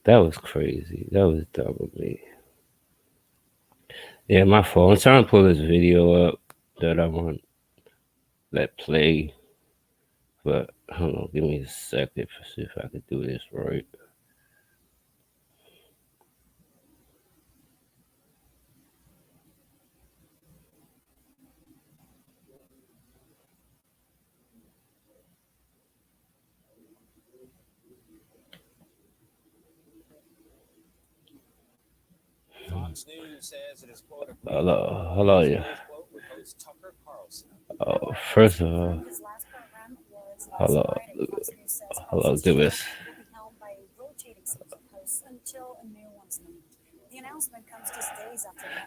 That was crazy. That was dumb of me. Yeah, my fault. I'm trying to pull this video up that I want to let play, but hold on, give me a second to see if I can do this right. Hello, hello, yeah. First of all, hello, hello, do this.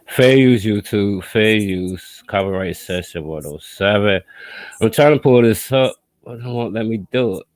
Fair use YouTube, fair use, copyright session 107. I'm trying to pull this up, but it won't let me do it.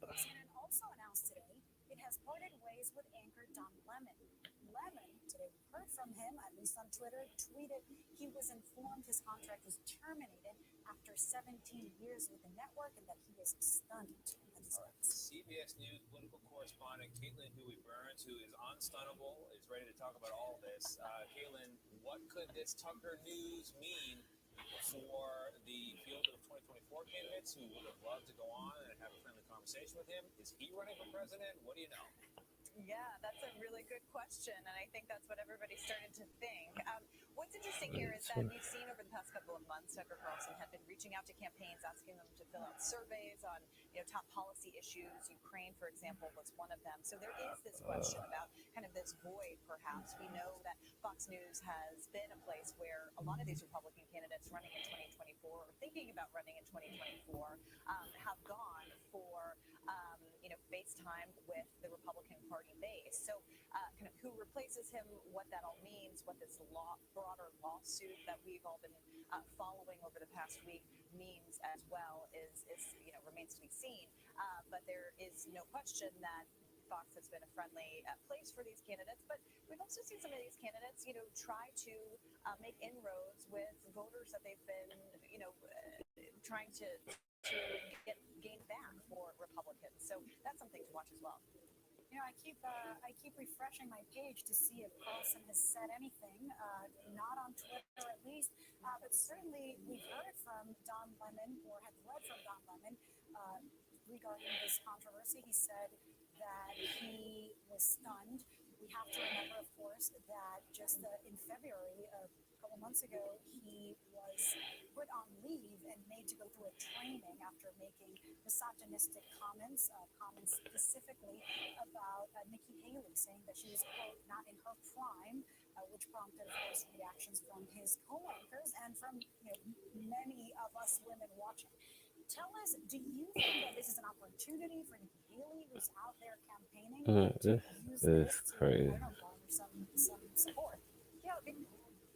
This is crazy.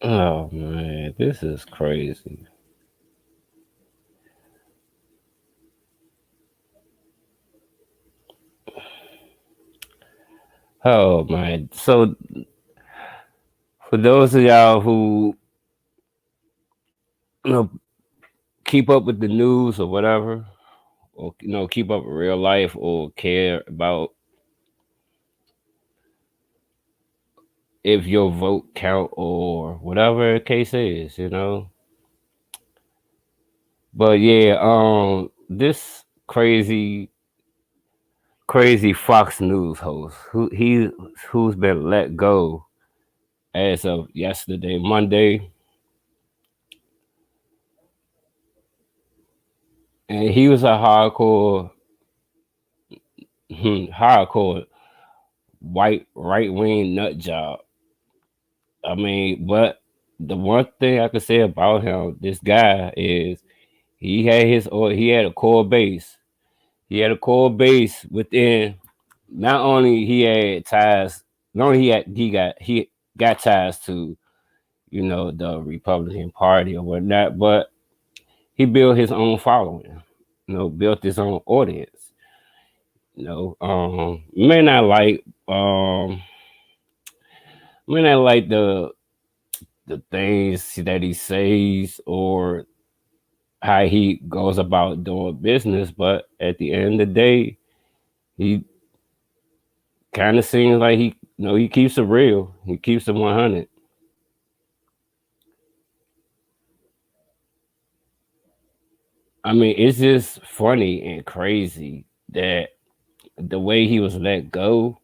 Oh man, this is crazy. Oh man. So for those of y'all who you know keep up with the news or whatever, or keep up with real life or care about if your vote count or whatever the case is. But yeah, this crazy Fox News host who's been let go as of yesterday, Monday, and he was a hardcore white right wing nut job. I mean, but the one thing I could say about him, this guy, is he had a core base. He had a core base within. Not only he had ties, not only he got ties to the Republican Party or whatnot, but he built his own following. Built his own audience. May not like may not like the things that he says or how he goes about doing business, but at the end of the day, he kind of seems like No, he keeps it real. He keeps it 100. I mean, it's just funny and crazy that the way he was let go.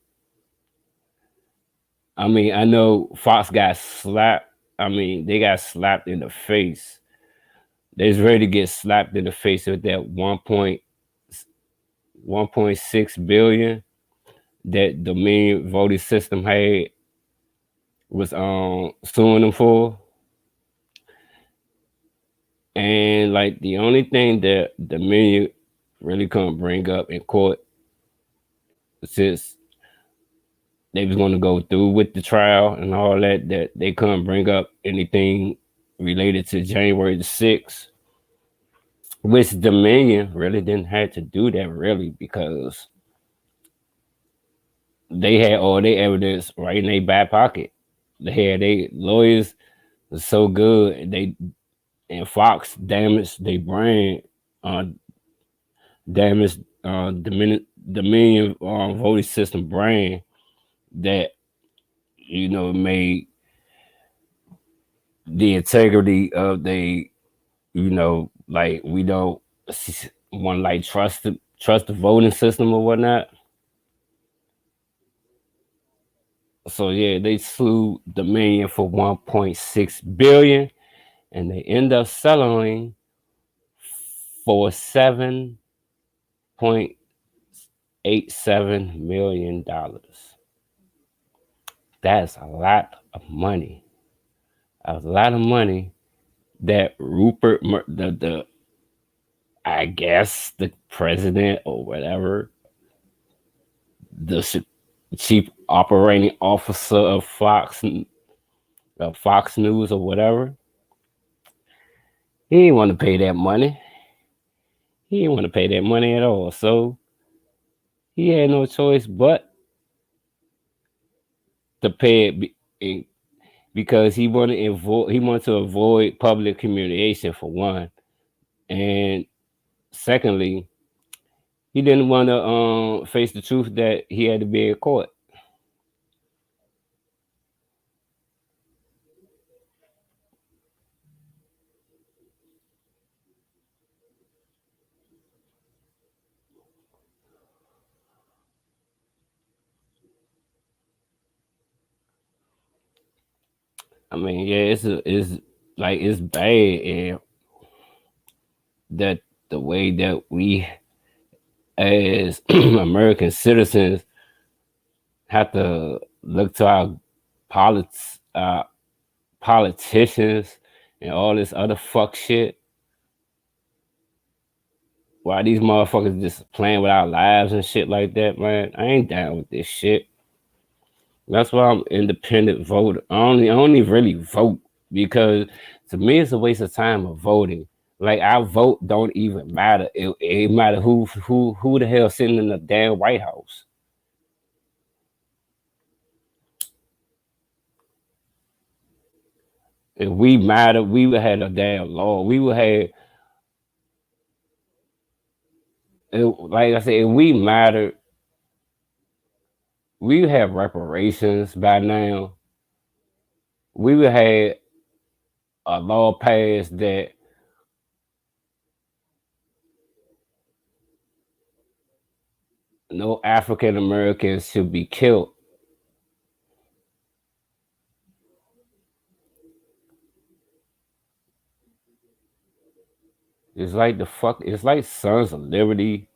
I mean, I know Fox got slapped. I mean, they got slapped in the face. They was ready to get slapped in the face with that 1.6 billion that the main voting system had was suing them for. And like the only thing that the media really couldn't bring up in court, since they was going to go through with the trial and all that, that they couldn't bring up anything related to January the 6th, which Dominion really didn't have to do that really because they had all their evidence right in their back pocket. They had their lawyers was so good. They and Fox damaged their brand, uh, damaged Dominion voting system brand that made the integrity of the like we don't want to like trust the voting system or whatnot. So yeah, they sued Dominion for 1.6 billion, and they end up selling for $7.87 million. That's a lot of money. A lot of money that the I guess the president or whatever, the chief operating officer of Fox News or whatever, he didn't want to pay that money. He didn't want to pay that money at all. So he had no choice but to pay it because he wanted to avoid public humiliation for one, and secondly, he didn't want to face the truth that he had to be in court. I mean, yeah, it's like it's bad, and that the way that we as American citizens have to look to our politicians and all this other fuck shit. Why these motherfuckers just playing with our lives and shit like that, man? I ain't down with this shit. That's why I'm independent voter. I only really vote because to me it's a waste of time of voting. Like our vote don't even matter. It matter who the hell sitting in the damn White House. If we matter, we would have a damn law. We would have like I said, if we matter, we would have reparations by now. We would have a law passed that no African Americans should be killed. It's like the fuck. It's like Sons of Liberty.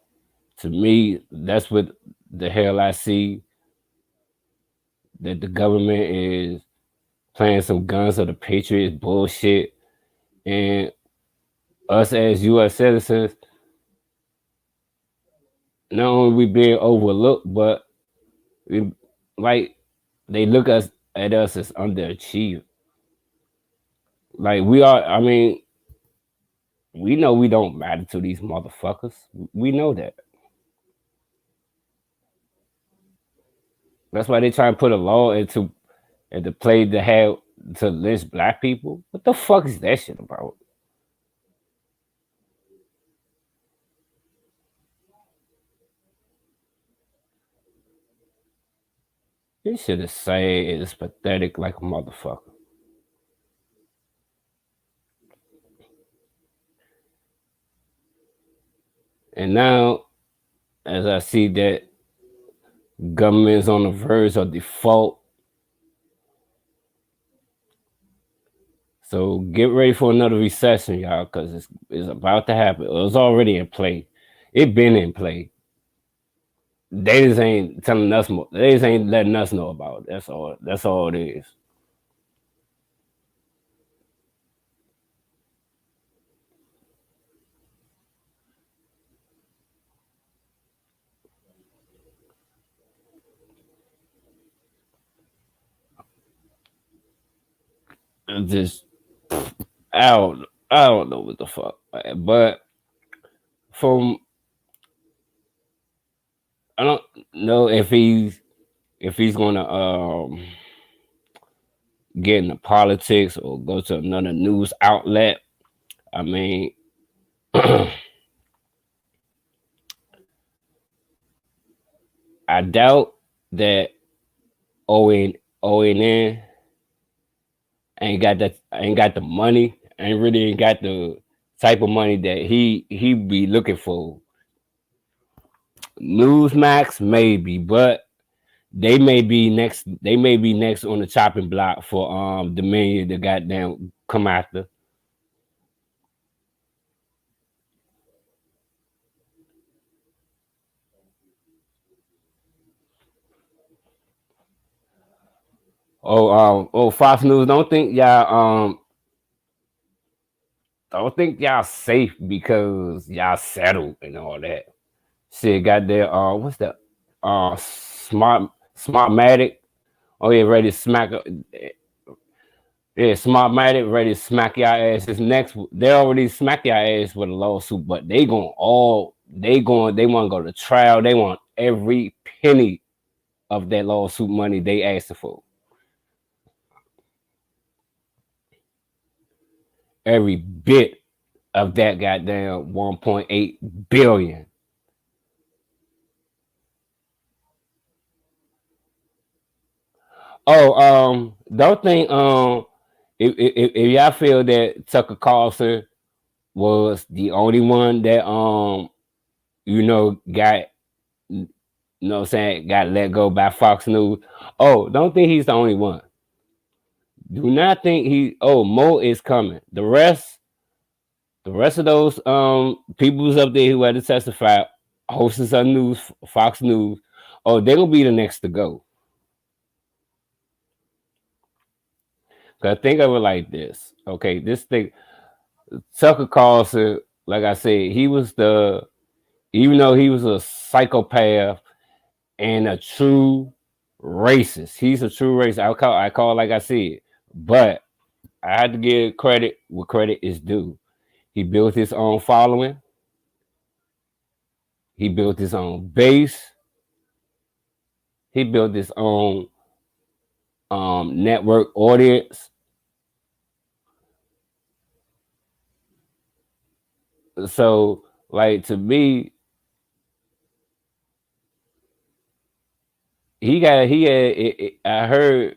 To me, that's what the hell I see. That the government is playing some guns of the Patriots bullshit, and us as U.S. citizens, not only we being overlooked, but we, like they look at us as underachieved. Like we are. I mean, we know we don't matter to these motherfuckers. We know that. That's why they try and put a law into play to have to lynch black people. What the fuck is that shit about? This shit is sad. It's pathetic like a motherfucker. And now, as I see that government is on the verge of default, so get ready for another recession, y'all, because it's about to happen. It was already in play. It been in play. They just ain't telling us more. They just ain't letting us know about it. That's all. That's all it is. It's just I don't know what the fuck. But from I don't know if he's gonna get into politics or go to another news outlet. I mean, I doubt that ONN ain't got the money, ain't got the type of money that he be looking for. Newsmax maybe, but they may be next on the chopping block for the million to goddamn come after. Fox News. Don't think y'all safe because y'all settled and all that. Shit got there. What's that? Smartmatic. Oh yeah, ready to smack. Yeah, Smartmatic ready to smack y'all ass. This next, they already smack y'all ass with a lawsuit, but they want to go to trial. They want every penny of that lawsuit money they asking for. Every bit of that goddamn 1.8 billion. Oh, don't think if y'all feel that Tucker Carlson was the only one that got what I'm saying, got let go by Fox News. Oh, don't think he's the only one. Do not think Mo is coming. The rest of those peoples up there who had to testify, hosts of news, Fox News, oh, they're gonna be the next to go. Cause think of it like this. Okay, this thing Tucker Carlson, like I said, even though he was a psychopath and a true racist. He's a true racist. I call like I said, but I had to give credit where credit is due. He built his own following. He built his own base. He built his own network audience. So, like to me, I heard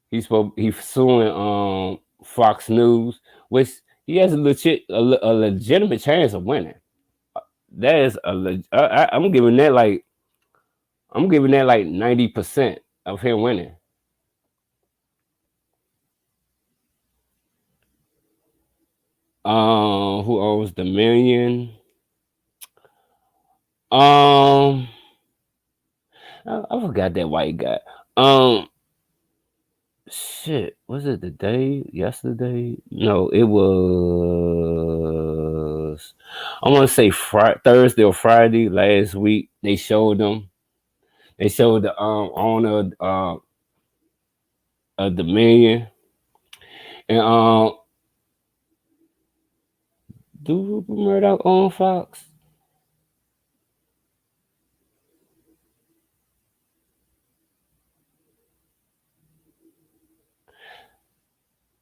he's suing Fox News, which he has a legitimate chance of winning. That is I'm giving that like 90% of him winning. Who owns the million? Um, I forgot that white guy. Shit, was it the day yesterday? No, it was. I want to say Thursday or Friday last week. They showed them. They showed the owner of the million, and do Rupert Murdoch own Fox?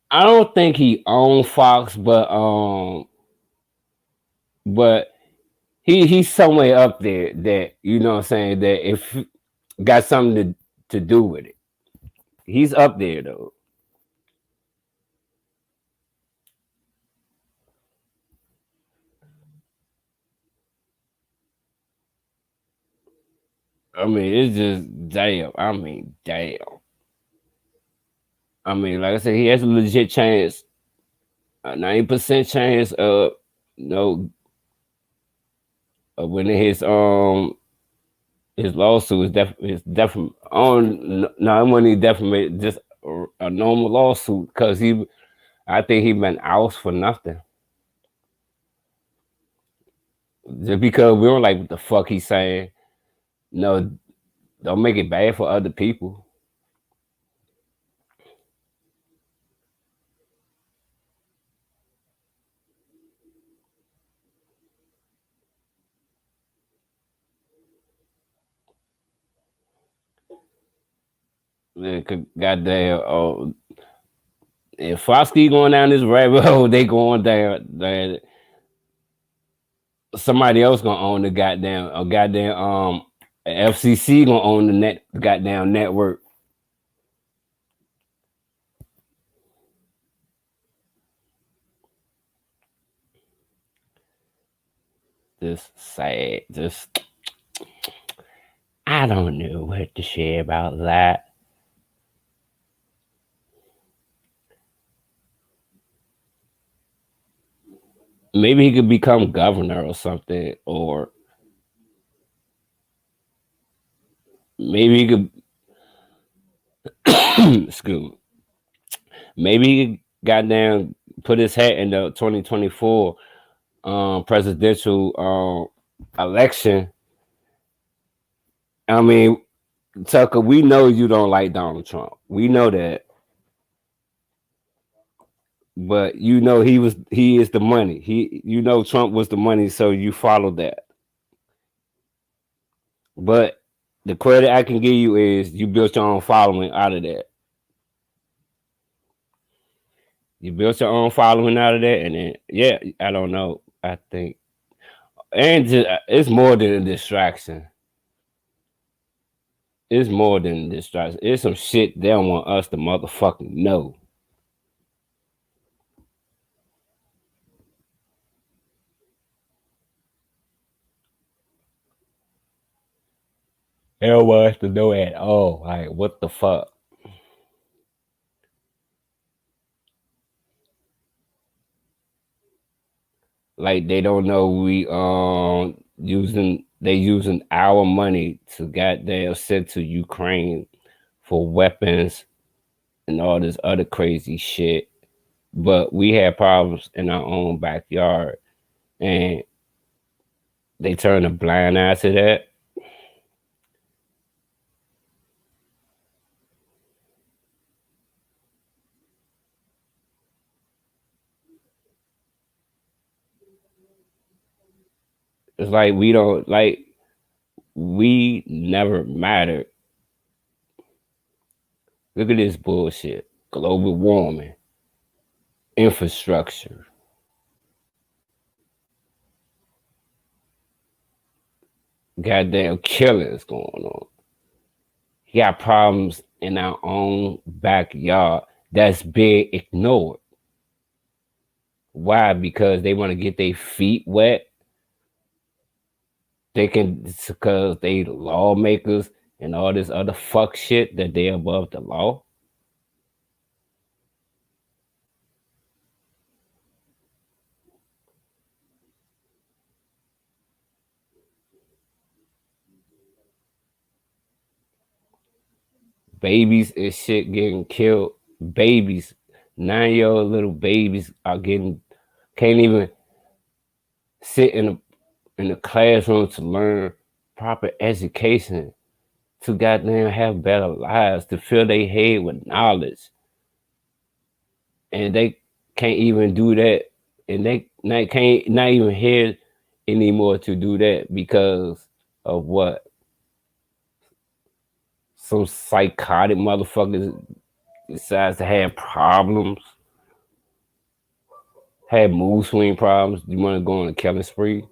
I don't think he owned Fox, but he's somewhere up there that what I'm saying that if got something to do with it. He's up there though. I mean, it's just damn. I mean, damn. I mean, like I said, he has a legit chance, a 90% chance of no of winning his lawsuit is definitely on. No, it wasn't definitely just a normal lawsuit because I think he been out for nothing just because we don't like what the fuck he's saying. No, don't make it bad for other people. Goddamn, if Foskey going down this rabbit hole, they going down. Somebody else gonna own the goddamn, FCC gonna own the goddamn network. Just sad. Just I don't know what to say about that. Maybe he could become governor or something, or maybe he could. Excuse me. Maybe he could goddamn put his hat in the 2024 presidential election. I mean, Tucker, we know you don't like Donald Trump. We know that, but you know he is the money. Trump was the money, so you follow that. But the credit I can give you is you built your own following out of that. You built your own following out of that, and then yeah, I don't know. I think, and it's more than a distraction. It's more than a distraction. It's some shit they don't want us to motherfucking know. They don't want us to know at all. Like what the fuck? Like they don't know we using our money to goddamn send to Ukraine for weapons and all this other crazy shit. But we had problems in our own backyard, and they turn a blind eye to that. It's like we don't like we never mattered. Look at this bullshit. Global warming, infrastructure, goddamn killings going on. He got problems in our own backyard that's being ignored. Why? Because they want to get their feet wet. They can because they lawmakers and all this other fuck shit that they above the law. Babies and shit getting killed. Babies, 9-year old little babies are getting can't even sit in the classroom to learn proper education, to goddamn have better lives, to fill their head with knowledge. And they can't even do that. And they can't not even here anymore to do that because of what? Some psychotic motherfuckers decides to have problems, have mood swing problems. You want to go on a killing spree?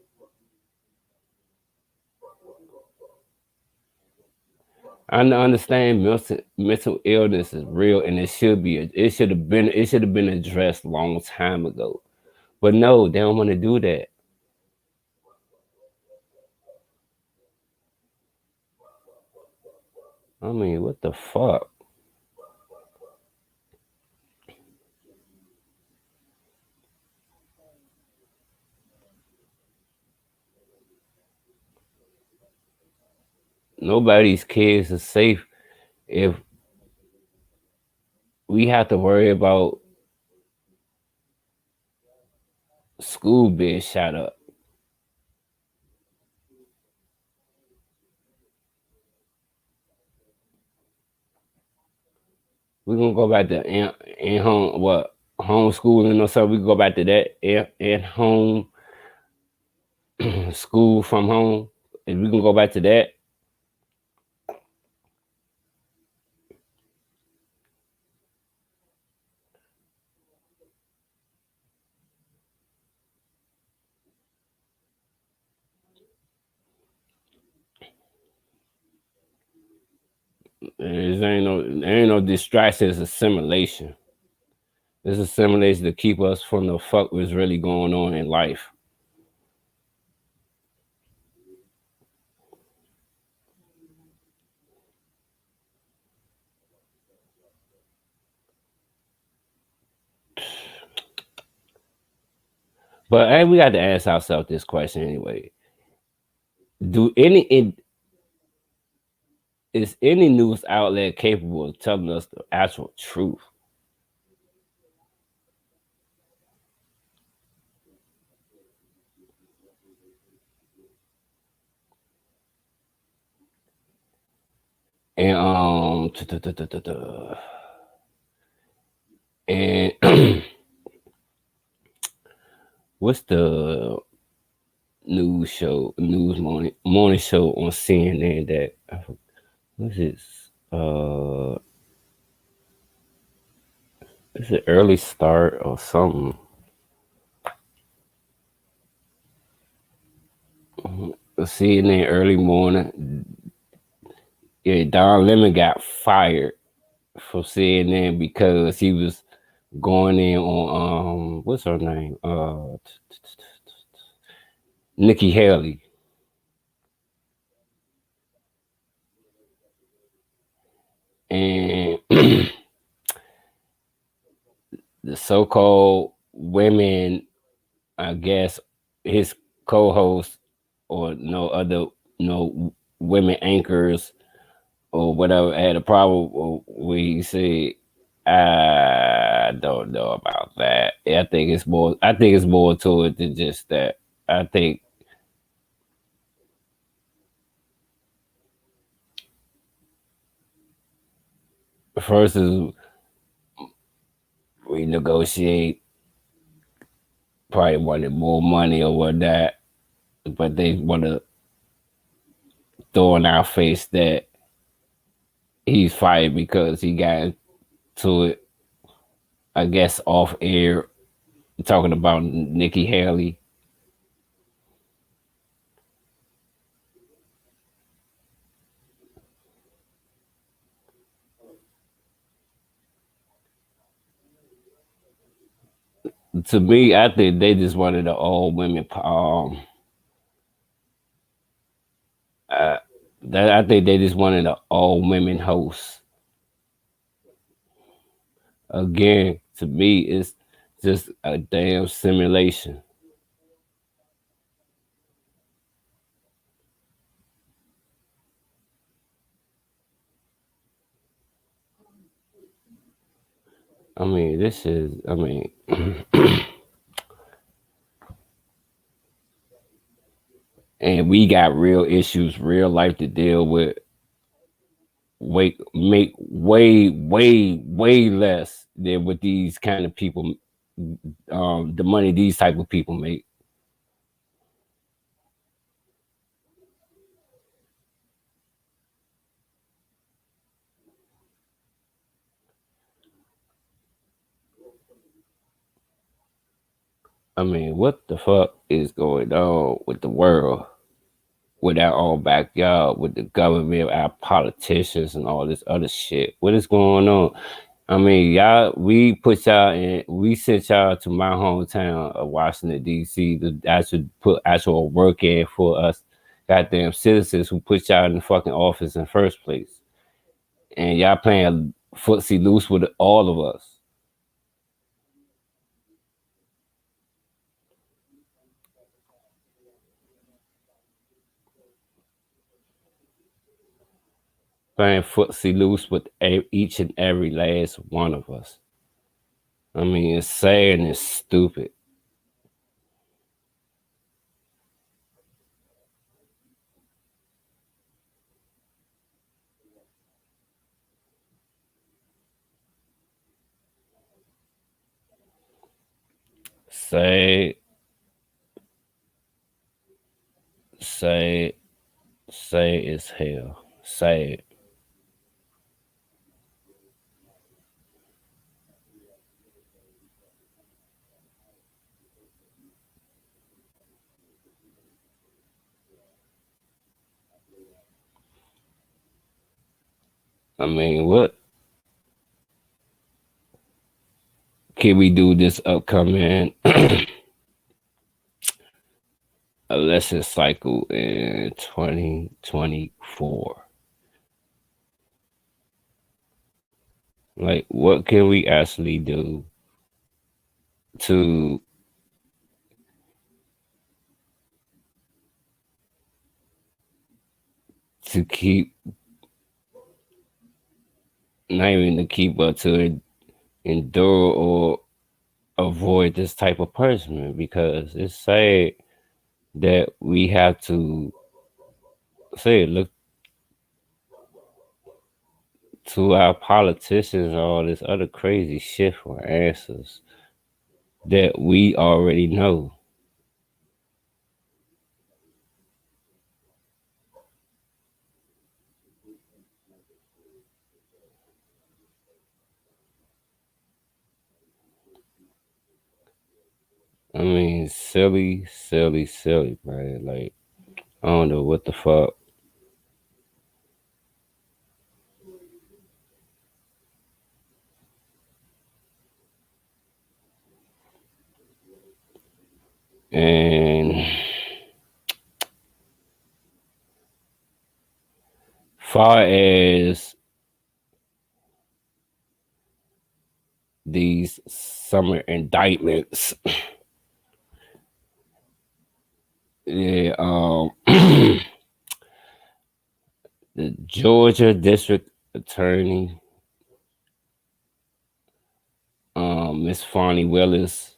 I understand mental illness is real, and it should have been addressed long time ago. But no, they don't want to do that. I mean, what the fuck? Nobody's kids are safe if we have to worry about school being shot up. We're gonna go back to in home what homeschooling or something. We can go back to that in home school from home. If we can go back to that, there ain't no distraction. It's assimilation. It's assimilation to keep us from the fuck what's really going on in life. But hey, we got to ask ourselves this question anyway. Do any is any news outlet capable of telling us the actual truth? And and what's the news morning show on CNN that what's this? Is it early start or something? CNN early morning. Yeah, Don Lemon got fired from CNN because he was going in on what's her name? Nikki Haley. And the so-called women, I guess his co-host or no other no women anchors or whatever had a problem where he said, I don't know about that. I think it's more to it than just that. I think first is we negotiate, probably wanted more money or whatnot, but they want to throw in our face that he's fired because he got into it, I guess, off air talking about Nikki Haley. To me, I think they just wanted an all women. Uh, that I think they just wanted an all women host. Again, to me, it's just a damn simulation. I mean, this is. I mean, and we got real issues, real life to deal with. Make way less than what these kind of people, the money these type of people make. I mean, what the fuck is going on with the world? with our own backyard, with the government, our politicians, and all this other shit. What is going on? I mean, y'all, we put y'all in, we sent y'all to my hometown of Washington, D.C. to actually put actual work in for us, goddamn citizens who put y'all in the fucking office in the first place. And y'all playing footsie loose with all of us. Playing footsie loose with each and every last one of us. I mean, it's sad and it's stupid. Sad, sad, sad as hell. Sad. I mean, what can we do this upcoming election cycle in 2024? Like, what can we actually do to keep, not even to keep, but to endure or avoid this type of punishment? Because it's sad that we have to say look to our politicians and all this other crazy shit for answers that we already know. I mean, silly, silly, silly, man. Like, I don't know what the fuck. And far as these summer indictments, yeah, the Georgia District Attorney, Miss Fonnie Willis,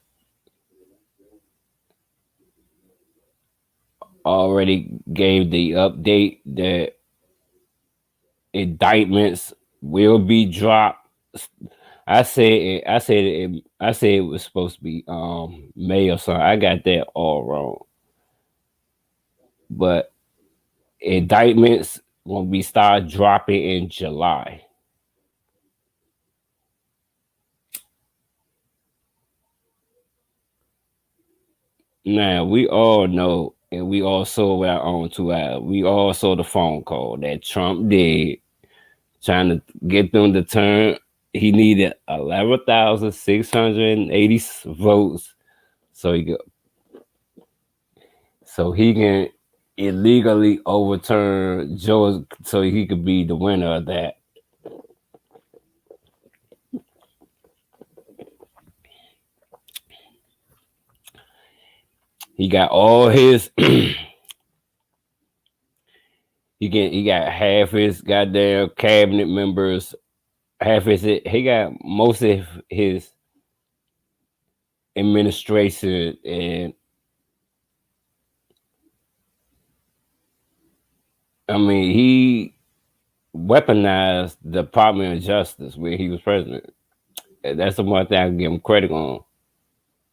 already gave the update that indictments will be dropped. I said it was supposed to be May or something. I got that all wrong. But indictments will be start dropping in July. Now we all know, and we all saw with our own 2 eyes. We all saw the phone call that Trump did, trying to get them to turn. He needed 11,680 votes, so he can illegally overturn Joe, so he could be the winner of that. He got all his he got half his goddamn cabinet members, half his he got most of his administration, and I mean he weaponized the Department of Justice where he was president. And that's the one thing I can give him credit on,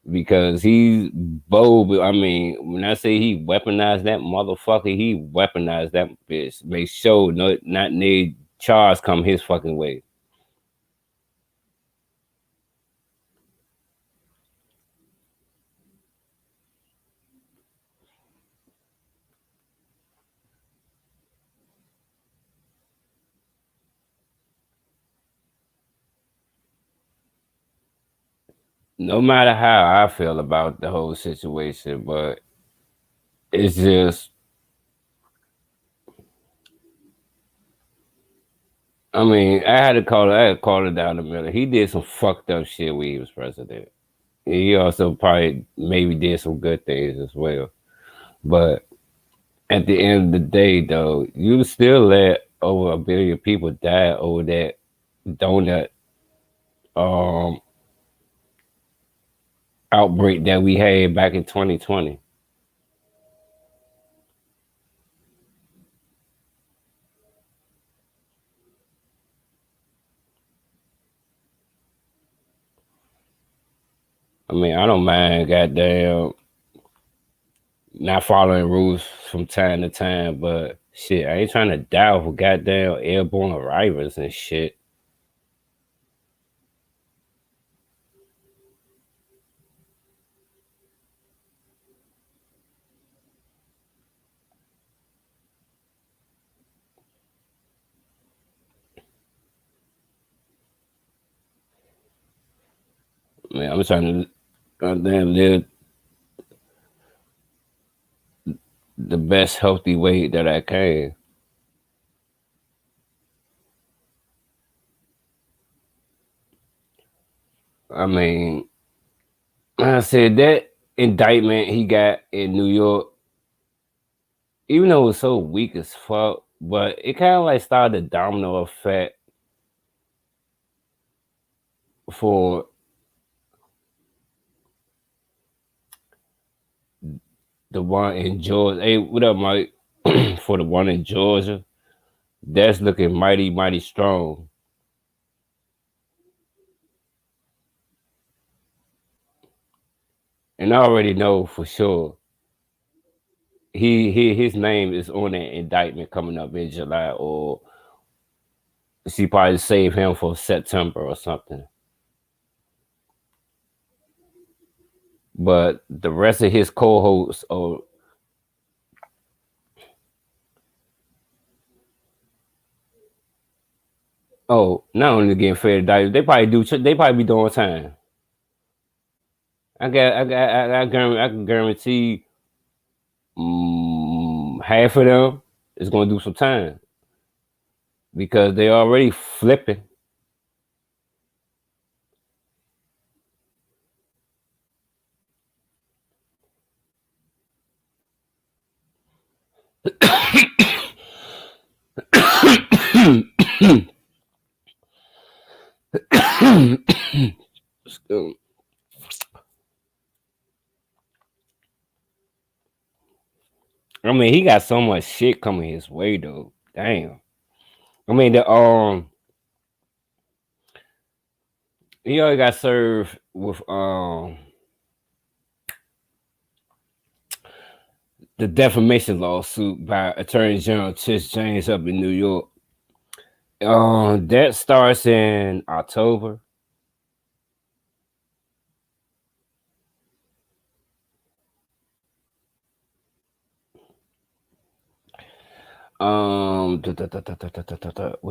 because he's bold. I mean, when I say he weaponized that motherfucker, he weaponized that bitch. Make sure not need charge come his fucking way. no matter how I feel about the whole situation, but it's just, I mean, I had to call it down the middle. He did some fucked up shit when he was president. He also probably maybe did some good things as well. But at the end of the day, though, you still let over 1 billion people die over that donut um outbreak that we had back in 2020. I mean, I don't mind goddamn not following rules from time to time, but shit, I ain't trying to die for goddamn airborne arrivals and shit. I mean, I'm trying to goddamn live the best healthy way that I can. I mean, like I said, that indictment he got in New York, even though it was so weak as fuck, but it kind of like started a domino effect for the one in Georgia. Hey, what up, Mike? For the one in Georgia, that's looking mighty, mighty strong. And I already know for sure his name is on that indictment coming up in July, or she probably save him for September or something. But the rest of his cohorts, not only getting fair indictment, they probably do. They probably be doing time. I can guarantee half of them is going to do some time because they already flipping. I mean, he got so much shit coming his way though. Damn. I mean, he already got served with the defamation lawsuit by Attorney General Tish James up in New York. That starts in October. What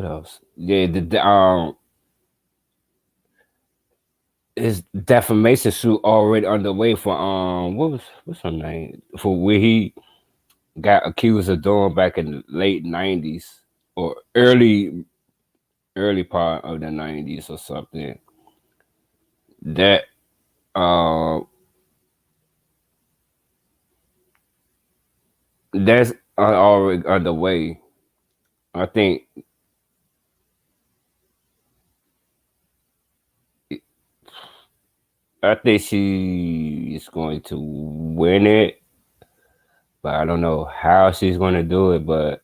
else? Yeah, his defamation suit already underway for what's her name, for where he got accused of doing back in the late '90s or early part of the '90s or something. That uh that's already underway. I think I think she is going to win it, but I don't know how she's going to do it. But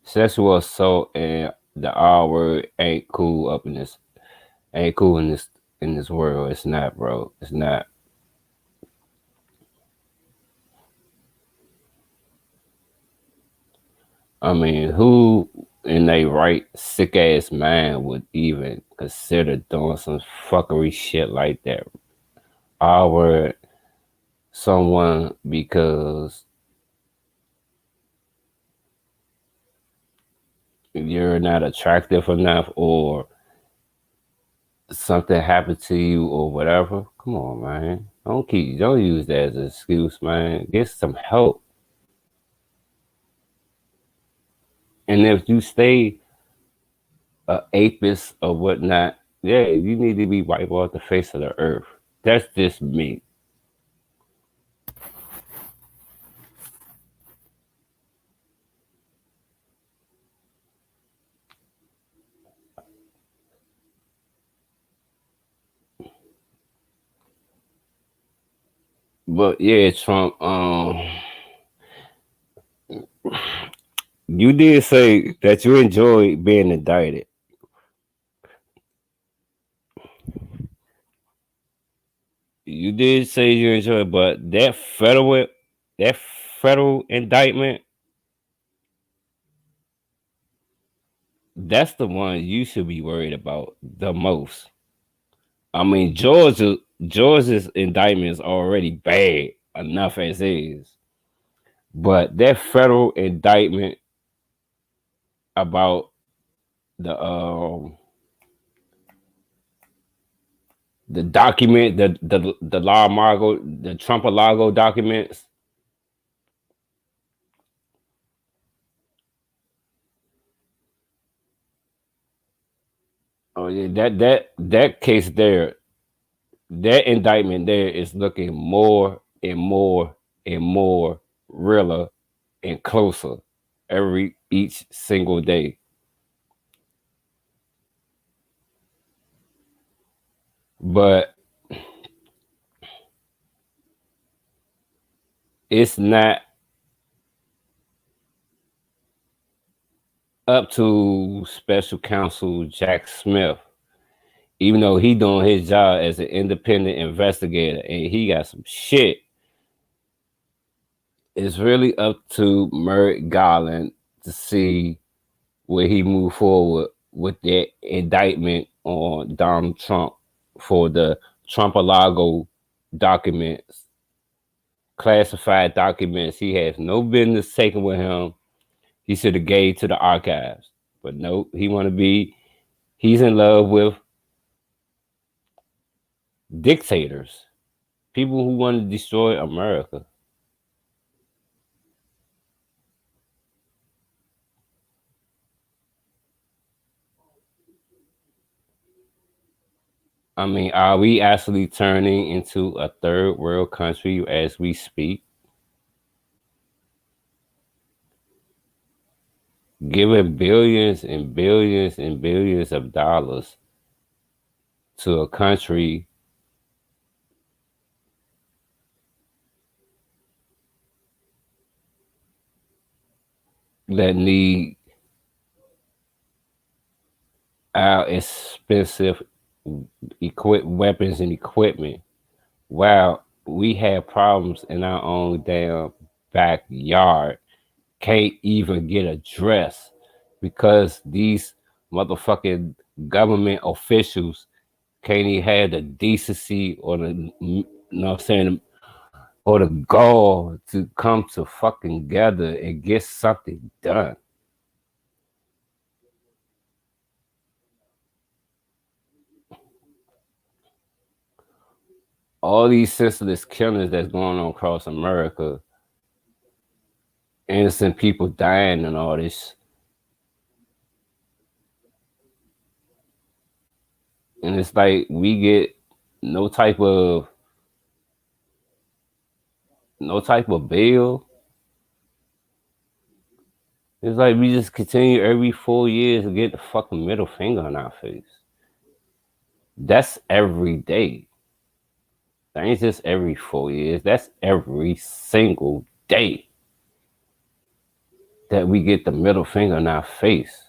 sexual assault and the R word ain't cool in this world. It's not, bro. It's not. I mean, who in a right sick ass mind would even consider doing some fuckery shit like that? R word someone because you're not attractive enough or something happened to you or whatever. Come on, man. Don't use that as an excuse, man. Get some help. And if you stay a atheist or whatnot, yeah, you need to be wiped off the face of the earth. That's just me. But yeah, Trump, you did say that you enjoyed being indicted. You did say you enjoyed, but that federal indictment, that's the one you should be worried about the most. I mean, Georgia's indictment is already bad enough as is, but that federal indictment about the the document, the Mar-a-Lago, the Trump-a-Lago documents. Oh yeah, that case there, that indictment there is looking more and more and more realer and closer every each single day. But it's not up to special counsel Jack Smith, even though he doing his job as an independent investigator and he got some shit. It's really up to Merrick Garland to see where he move forward with that indictment on Donald Trump for the Trump-a-Lago documents, classified documents he has no business taking with him. He should have gave to the archives, but no, he want to be. He's in love with dictators, people who want to destroy America. I mean, are we actually turning into a third world country as we speak? Giving billions and billions and billions of dollars to a country that need our expensive weapons and equipment while we have problems in our own damn backyard, can't even get addressed because these motherfucking government officials can't even have the decency or the, you know what I'm saying, or the gall to come to fucking together and get something done. All these senseless killings that's going on across America, innocent people dying and all this, and it's like we get no type of no type of bail. It's like we just continue every 4 years to get the fucking middle finger on our face. That's every day. That ain't just every 4 years. That's every single day that we get the middle finger in our face.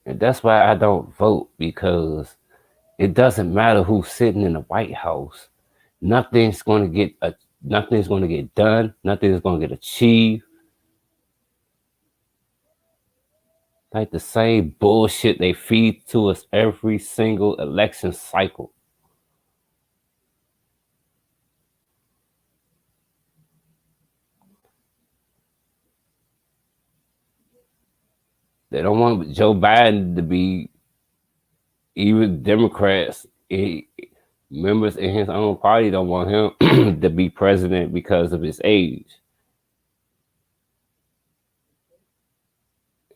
And that's why I don't vote, because it doesn't matter who's sitting in the White House. Nothing's going to get nothing's going to get done. Nothing's going to get achieved. Like the same bullshit they feed to us every single election cycle. They don't want Joe Biden to be, even Democrats, members in his own party don't want him to be president because of his age.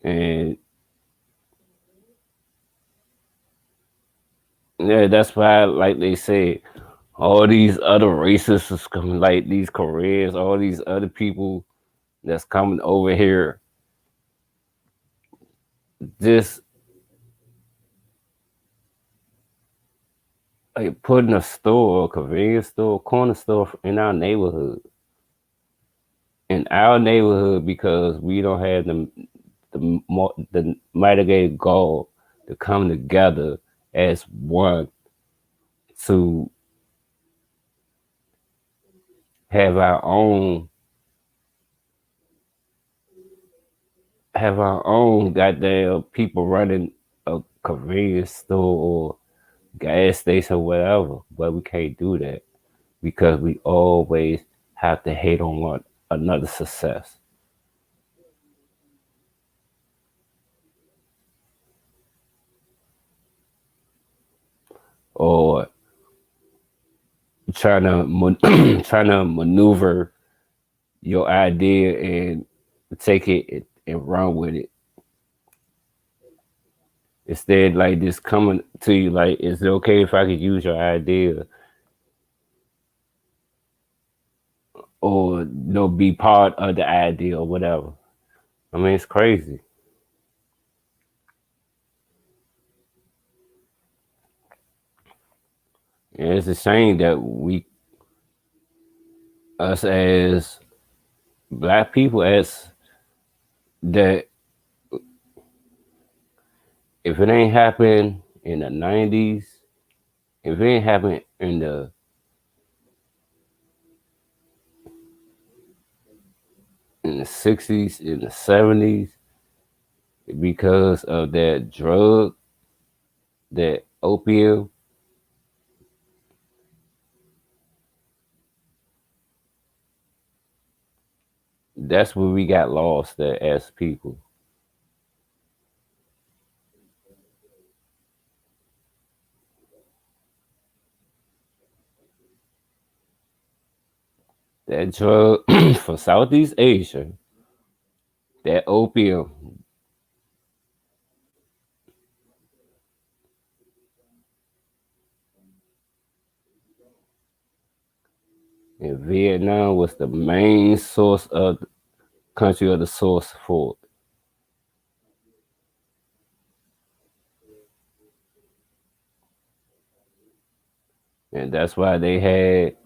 And yeah, that's why, like they said, all these other racists is coming, like these Koreans, all these other people that's coming over here, just like putting a store, a convenience store, corner store in our neighborhood. In our neighborhood, because we don't have the mitigated goal to come together as one to have our own goddamn people running a convenience store or gas station or whatever. But we can't do that because we always have to hate on one another success. Or trying to trying to maneuver your idea and take it and run with it. Instead, like just coming to you like, is it okay if I could use your idea or be part of the idea or whatever? I mean, it's crazy. And it's a shame that us as black people, as that, if it ain't happened in the '90s, if it ain't happened in the '60s, in the '70s, because of that drug, that opium, that's where we got lost at as people. That drug for Southeast Asia, that opium in Vietnam was the main source of the country, of the source for it. And that's why they had,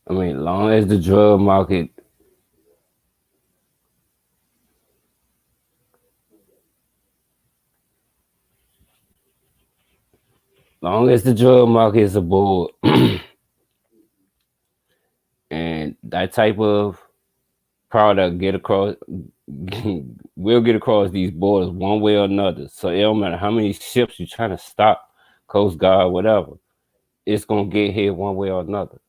I mean, long as the drug market, long as the drug market is aboard and that type of product get across, will get across these borders one way or another. So it don't matter how many ships you're trying to stop, Coast Guard, whatever, it's gonna get here one way or another.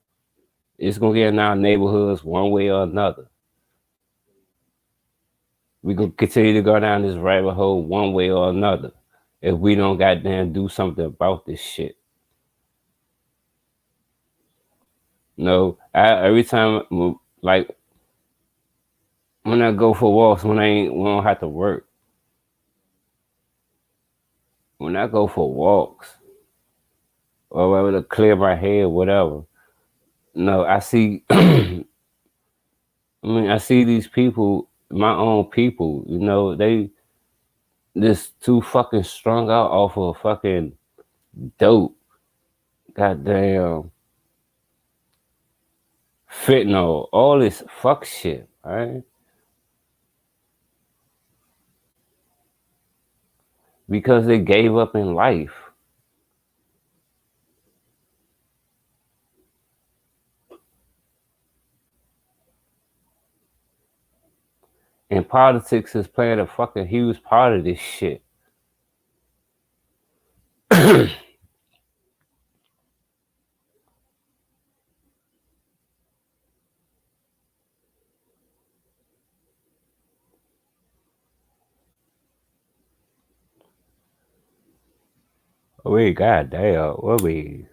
It's gonna get in our neighborhoods one way or another. We gonna continue to go down this rabbit hole one way or another if we don't goddamn do something about this shit. No, every time, like when I go for walks, we don't have to work. When I go for walks or whatever to clear my head, whatever. No, I see. I mean, I see these people, my own people. They just too fucking strung out off of fucking dope. Goddamn fentanyl, all this fuck shit, right? Because they gave up in life. And politics is playing a fucking huge part of this shit. We goddamn, what we.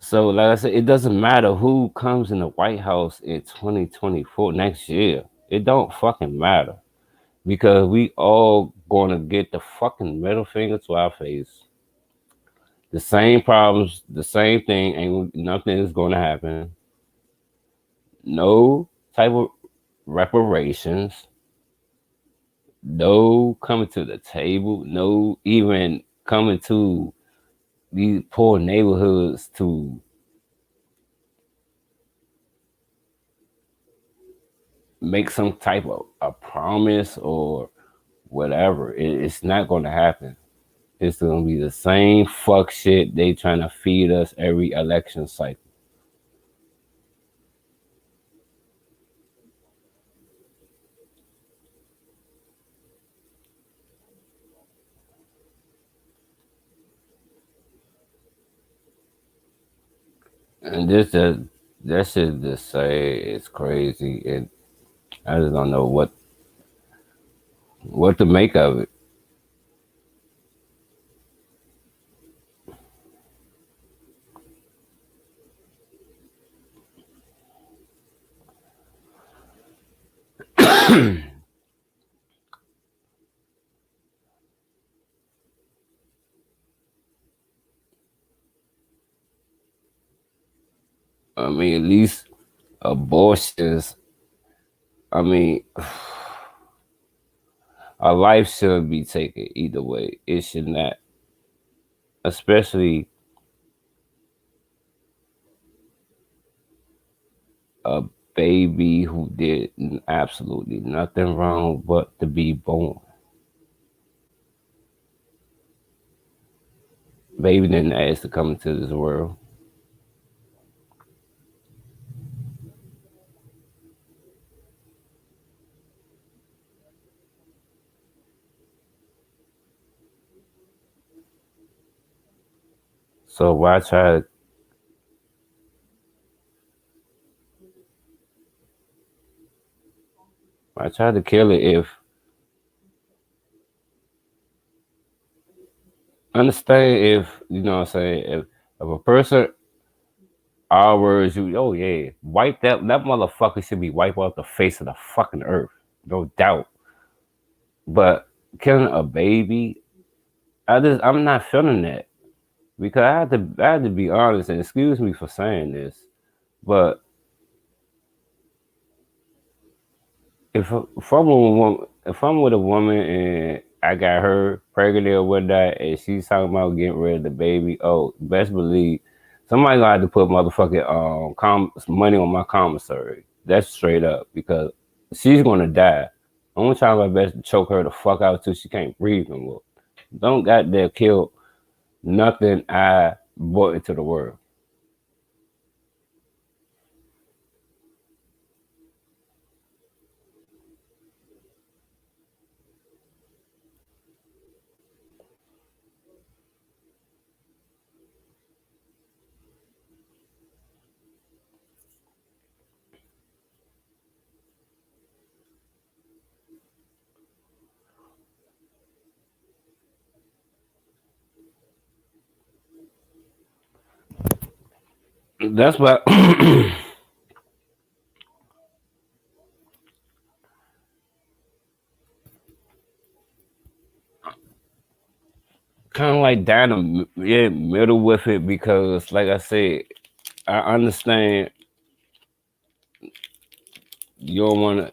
So, like I said, it doesn't matter who comes in the White House in 2024 next year. It don't fucking matter because we all gonna get the fucking middle finger to our face. The same problems, the same thing, and nothing is gonna happen. No type of reparations. No coming to the table. No even coming to these poor neighborhoods to make some type of a promise or whatever. It's not going to happen. It's going to be the same fuck shit they trying to feed us every election cycle. And this just that shit just say it's crazy, and I just don't know what to make of it. I mean, at least abortions. I mean, a life should be taken either way. It should not, especially a baby who did absolutely nothing wrong but to be born. Baby didn't ask to come into this world. So why try to kill it if understand if you know what I'm saying if a person our words you oh yeah wipe that motherfucker should be wiped off the face of the fucking earth, no doubt. But killing a baby, I'm not feeling that because I had to be honest and excuse me for saying this, but if I'm with a woman and I got her pregnant or whatnot, and she's talking about getting rid of the baby, oh, best believe somebody gonna have to put motherfucking money on my commissary. That's straight up because she's gonna die. I'm gonna try my best to choke her the fuck out till she can't breathe no more. Don't goddamn kill nothing I brought into the world. That's what kind of like down the middle with it because, like I said, I understand you don't want to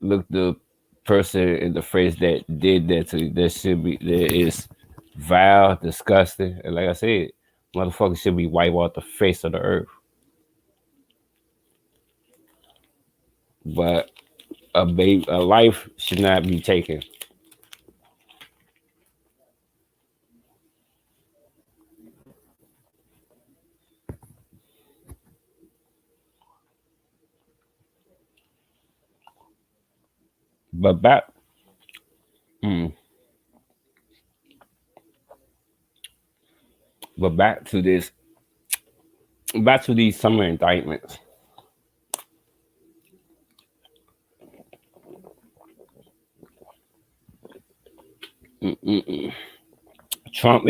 look the person in the face that did that to you. That should be that is vile, disgusting, and like I said, motherfucker should be wiped off the face of the earth. But a life should not be taken. But mm, back to this, back to these summer indictments. Mm-mm. Trump,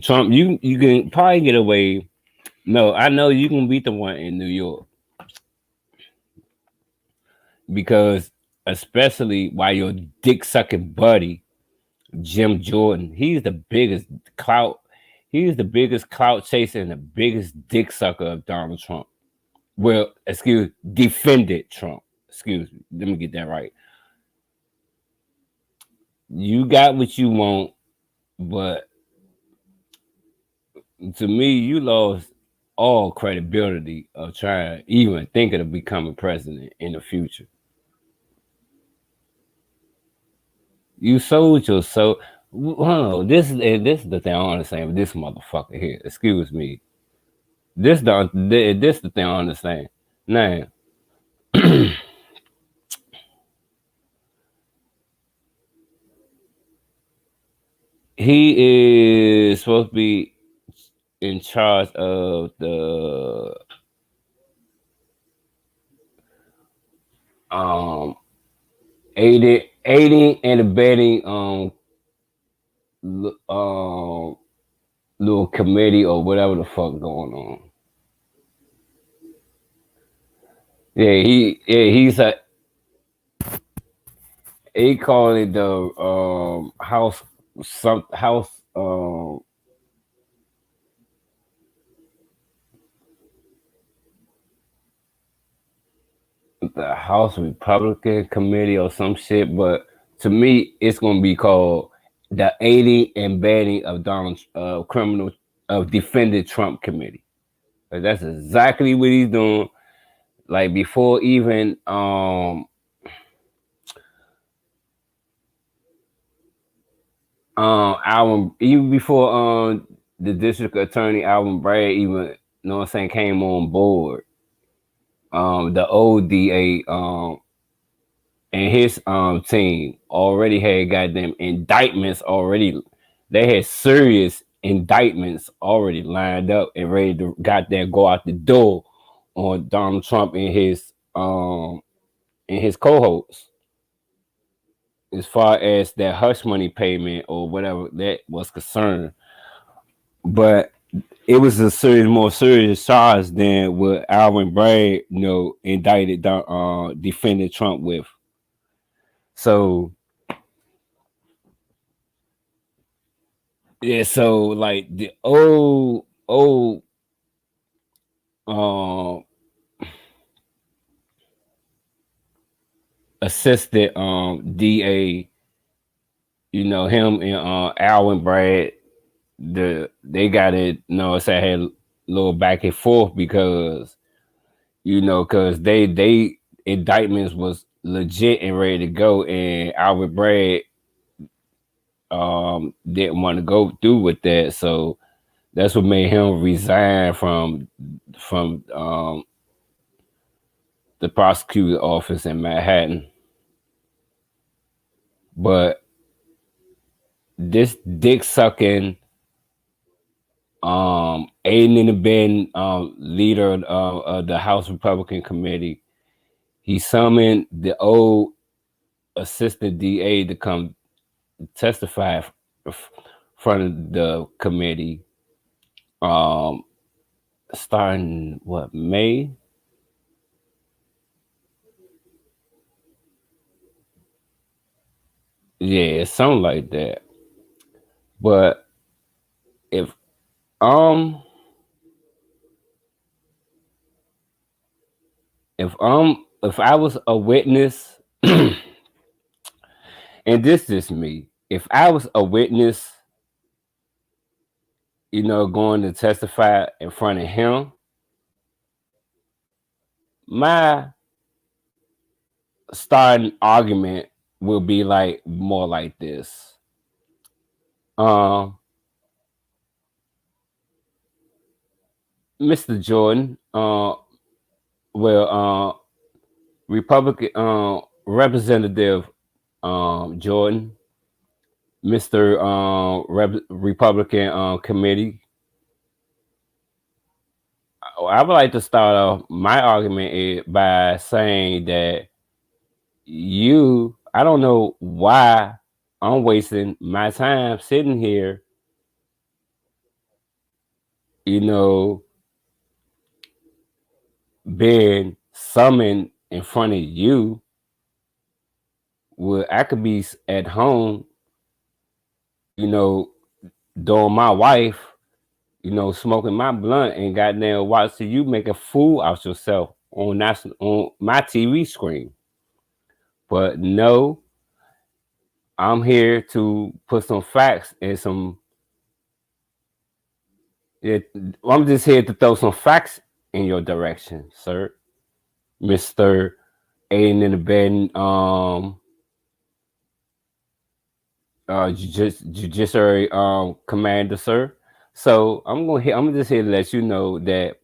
Trump, you can probably get away. No, I know you can beat the one in New York because, especially while your dick sucking buddy Jim Jordan, clout. He's the biggest clout chaser and the biggest dick sucker of Donald Trump. Well, defended Trump. Excuse me. Let me get that right. You got what you want, but to me, you lost all credibility of trying, even thinking of becoming president in the future. You sold your soul. Hold on, this is the thing I want to say with this motherfucker here. Excuse me. This the thing I understand. Now, he is supposed to be in charge of the um aiding and abetting l- um little committee or whatever the fuck going on. He's a he called it the house the House Republican Committee or some shit, but to me, it's gonna be called the aiding and abetting of Donald criminal of defended Trump committee. Like, that's exactly what he's doing. Like before even Alvin, even before the district attorney Alvin Bragg even, you know what I'm saying, came on board. The old DA and his team already had goddamn indictments already. They had serious indictments already lined up and ready to goddamn go out the door on Donald Trump and his cohorts as far as that hush money payment or whatever that was concerned. But it was a more serious charge than what Alvin Bragg, indicted defended Trump with. So yeah, so like the old um assistant DA, him and Alvin Bragg, they got it, it's a had a little back and forth because because they indictments was legit and ready to go, and Alvin Bragg didn't want to go through with that, so that's what made him resign from the prosecutor office in Manhattan. But this dick sucking aiding and abetting leader of the House Republican Committee, he summoned the old assistant DA to come testify in front of the committee, um, starting what, May? Yeah, something like that. But if um if I was a witness, and this is me, if I was a witness, going to testify in front of him, my starting argument will be like more like this. Um, Mr. Jordan, well, Republican Representative Jordan, Mr. Republican committee. I would like to start off my argument by saying that I don't know why I'm wasting my time sitting here, you know, being summoned in front of you, where I could be at home, you know, doing my wife, smoking my blunt and goddamn watching you make a fool out yourself on my TV screen. But no, I'm here to put some facts and some. It, I'm just here to throw some facts in your direction, sir, Mister Aiden in the bed. Judiciary commander, sir. So I'm just here to let you know that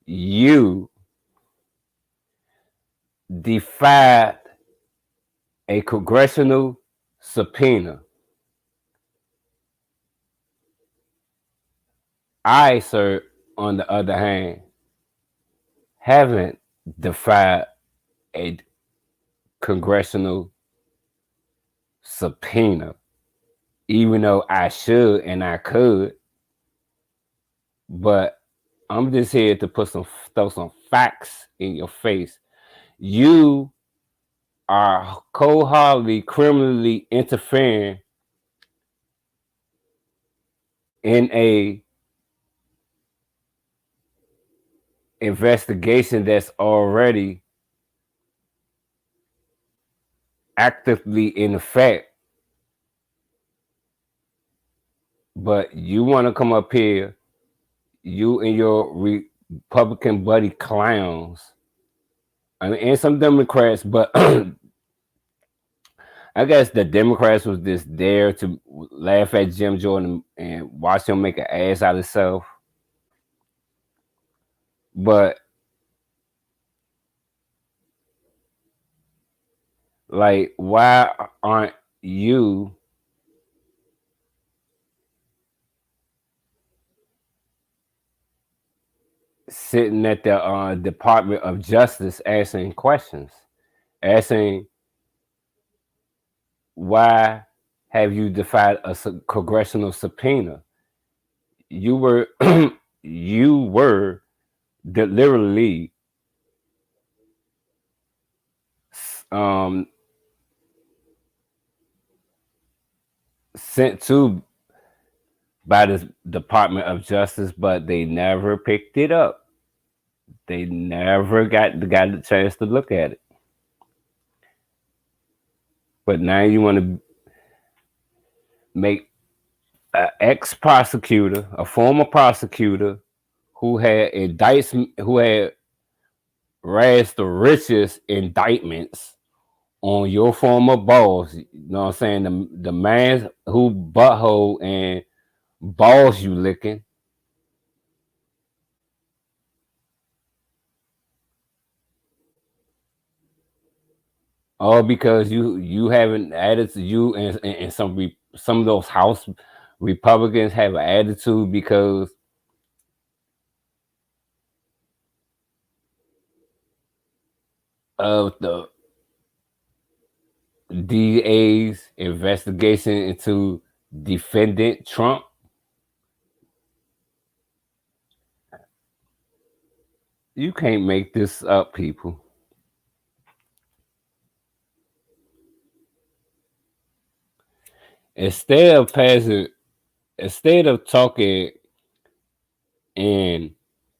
you defied a congressional subpoena. I, sir, on the other hand, haven't defied a congressional subpoena, even though I should and I could. But I'm just here to throw some facts in your face. You are cold-heartedly criminally interfering in a investigation that's already actively in effect. But you want to come up here, you and your Republican buddy clowns, and some Democrats, but I guess the Democrats was just there to laugh at Jim Jordan and watch him make an ass out of himself. But like, why aren't you sitting at the Department of Justice asking questions, asking why have you defied a congressional subpoena? You were you were literally um, sent to by the Department of Justice, but they never picked it up. They never got the chance to look at it. But now you want to make an ex prosecutor, a former prosecutor, who had indictments, who had raised the richest indictments on your former boss. You know what I'm saying? The man who butthole and balls you licking. All because you haven't added to you and some of those House Republicans have an attitude because of the DA's investigation into defendant Trump. You can't make this up, people. Instead of passing, instead of talking and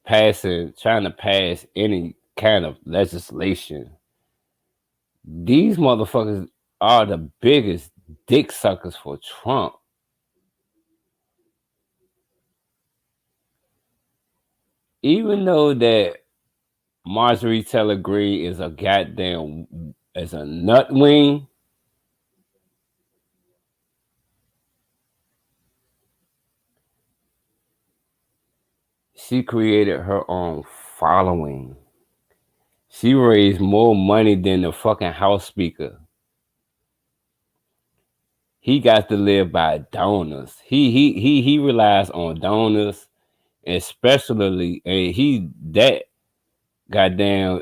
trying to pass any kind of legislation, these motherfuckers are the biggest dick suckers for Trump. Even though that Marjorie Taylor Greene is a goddamn as a nutwing, she created her own following. She raised more money than the fucking House Speaker. He got to live by donors. He relies on donors, especially, and he that goddamn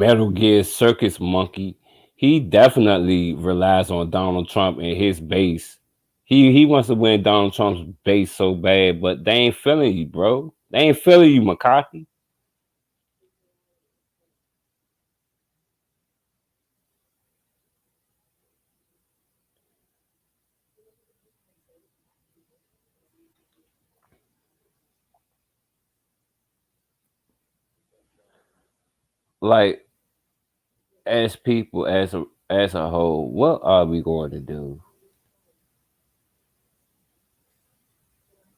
Metal Gear Circus Monkey, he definitely relies on Donald Trump and his base. He wants to win Donald Trump's base so bad, but they ain't feeling you, bro. They ain't feeling you, McCarthy. Like as people, as a whole, what are we going to do?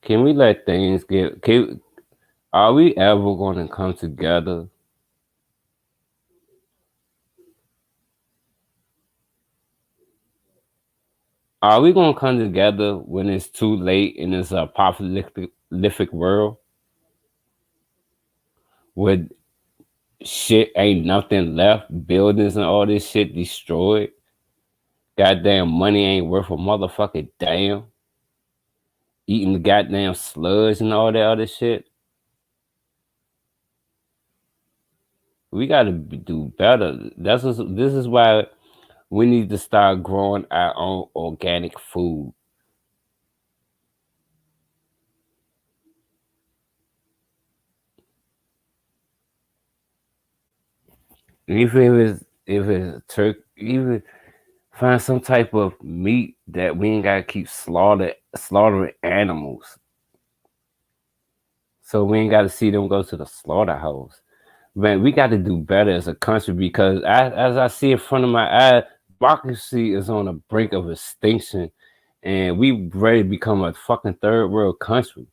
Can we let things get? Are we ever going to come together? Are we going to come together when it's too late in this apocalyptic world where shit ain't nothing left, buildings and all this shit destroyed? Goddamn money ain't worth a motherfucking damn. Eating the goddamn sludge and all that other shit. We got to do better. This is why we need to start growing our own organic food. Even if it's turkey, even find some type of meat that we ain't gotta keep slaughtering animals. So we ain't gotta see them go to the slaughterhouse. Man, we got to do better as a country because as I see in front of my eye, democracy is on the brink of extinction, and we ready to become a fucking third world country.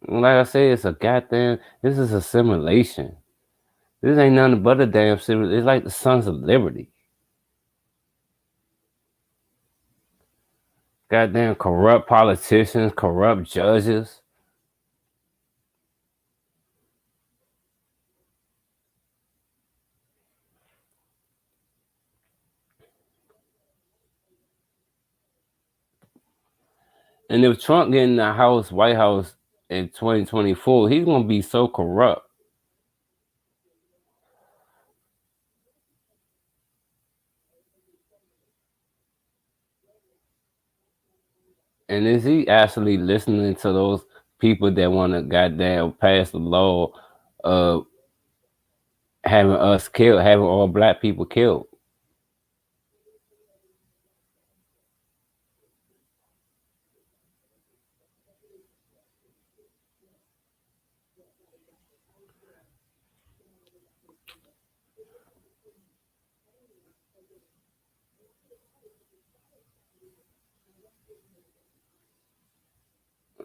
Like I said, it's a goddamn. This is a simulation. This ain't nothing but a damn simulation. It's like the Sons of Liberty. Goddamn corrupt politicians, corrupt judges. And if Trump get in the White House in 2024, he's gonna be so corrupt. And is he actually listening to those people that want to goddamn pass the law of having us killed, having all black people killed?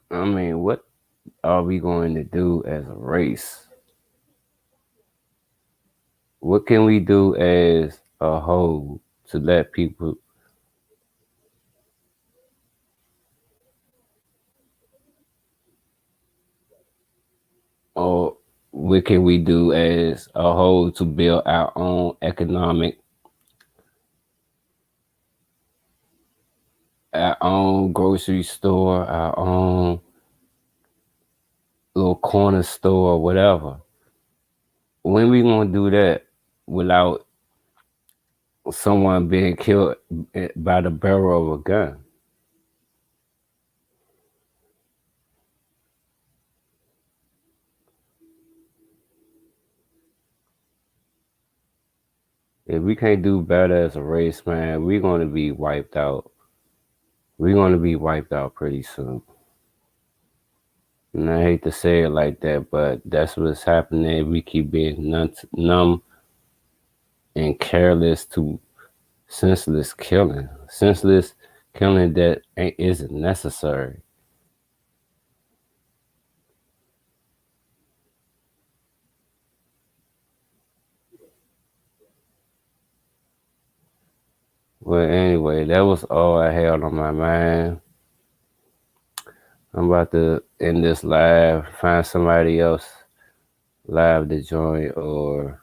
I mean, what are we going to do as a race? What can we do as a whole to let people, or what can we do as a whole to build our own economic, our own grocery store, our own little corner store, or whatever? When we gonna do that without someone being killed by the barrel of a gun? If we can't do better as a race, man, we're gonna be wiped out. We're gonna be wiped out pretty soon. And I hate to say it like that, but that's what's happening. We keep being numb and careless to senseless killing that isn't necessary. Well, anyway, that was all I had on my mind. I'm about to end this live, find somebody else live to join, or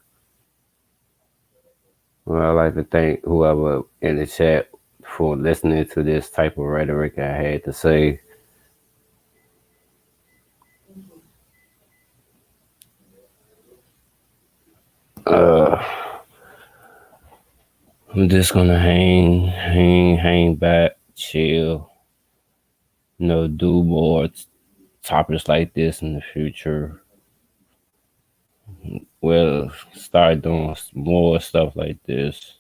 well, I like to thank whoever in the chat for listening to this type of rhetoric I had to say. Uh, I'm just gonna hang back, chill. Do more topics like this in the future. We'll start doing more stuff like this.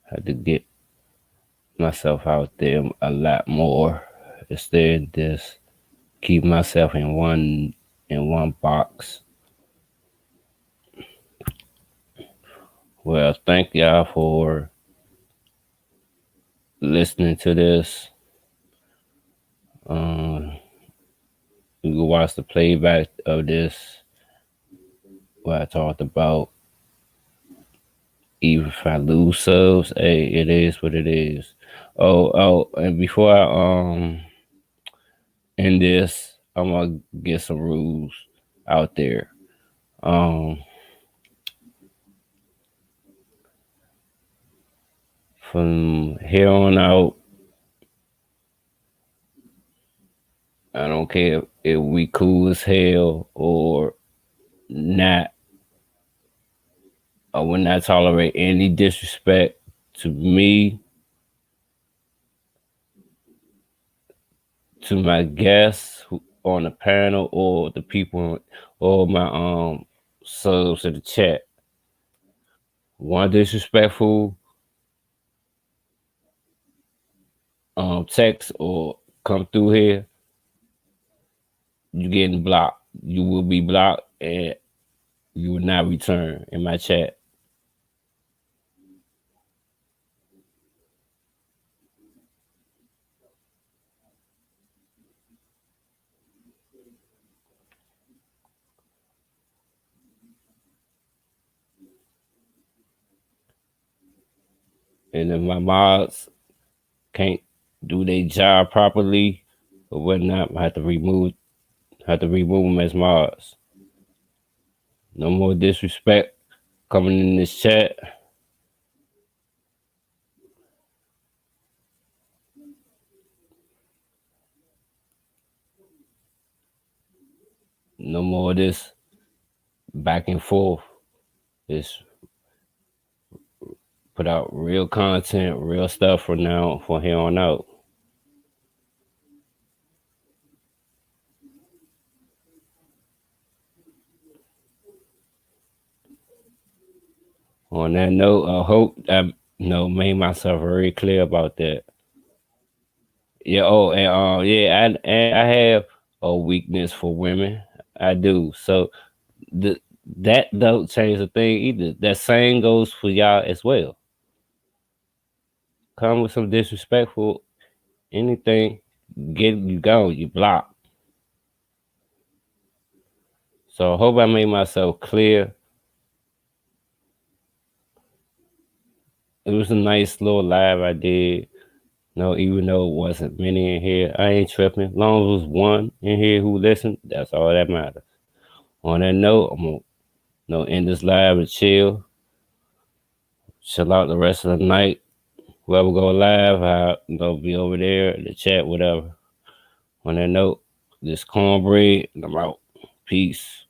Had to get myself out there a lot more instead of this keep myself in one box. Well, thank y'all for listening to this. Um, you can watch the playback of this. What I talked about. Even if I lose subs, hey, it is what it is. And before I end this, I'm gonna get some rules out there. Um, from here on out, I don't care if we cool as hell or not. I will not tolerate any disrespect to me, to my guests on the panel, or the people, or my subs in the chat. One disrespectful text or come through here, you getting blocked. You will be blocked and you will not return in my chat. And if my mods can't do their job properly or whatnot, I have to remove them as mods. No more disrespect coming in this chat. No more of this back and forth. Just put out real content, real stuff from here on out. On that note, I hope I made myself very clear about that. Yeah. Oh, and yeah, I have a weakness for women. I do. So that don't change the thing either. That same goes for y'all as well. Come with some disrespectful anything, get you gone, you blocked. So I hope I made myself clear. It was a nice little live I did. No, even though it wasn't many in here, I ain't tripping. As long as it was one in here who listened, that's all that matters. On that note, I'm gonna end this live and chill out the rest of the night. Whoever go live, I'll be over there in the chat, whatever. On that note, this cornbread, and I'm out. Peace.